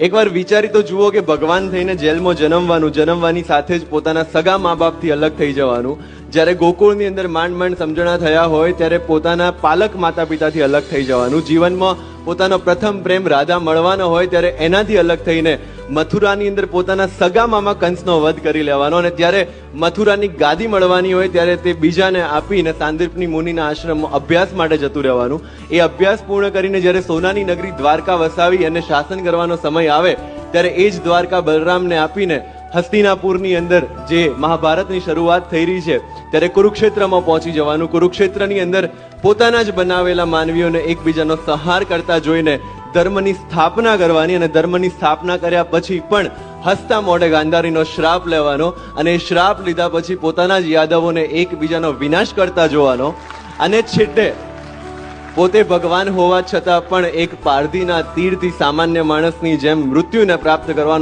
એકવાર વિચારી તો જુઓ કે ભગવાન થઈને જેલમાં જન્મવાની સાથે જ પોતાના સગા મા બાપથી અલગ થઈ જવાનું. જ્યારે ગોકુળની અંદર માંડ સમજણા થયા હોય ત્યારે પોતાના પાલક માતા પિતાથી અલગ થઈ જવાનું. જીવનમાં પોતાનો પ્રથમ પ્રેમ રાધા મળવાનો હોય ત્યારે એનાથી અલગ થઈને મથુરાની અંદર પોતાના સગા મામા કંસનો વધ કરી લેવાનો, અને ત્યારે મથુરાની ગાદી મળવાની હોય ત્યારે તે બીજાને આપીને સાંદીપની મુનિના આશ્રમમાં અભ્યાસ માટે જતું રહેવાનું. એ અભ્યાસ પૂર્ણ કરીને જ્યારે સોનાની નગરી દ્વારકા વસાવી અને શાસન કરવાનો સમય આવે ત્યારે એ જ દ્વારકા બલરામને આપીને હસ્તિનાપુરની અંદર જે મહાભારતની શરૂઆત થઈ રહી છે ત્યારે કુરુક્ષેત્રમાં પહોંચી જવાનું. કુરુક્ષેત્રની અંદર પોતાના જ બનાવેલા માનવીઓને એકબીજાનો સંહાર કરતા જોઈને ધર્મની સ્થાપના કરવાની, અને ધર્મની સ્થાપના કર્યા પછી પણ હસતા મોઢે ગાંધારીનો શ્રાપ લેવાનો, અને એ શ્રાપ લીધા પછી પોતાના જ યાદવોને એકબીજાનો વિનાશ કરતા જોવાનો, અને છેલ્લે પોતે ભગવાન હોવા છતાં પણ એક પારધીના તીરથી સામાન્ય માણસની જેમ મૃત્યુને પ્રાપ્ત કરવાનો.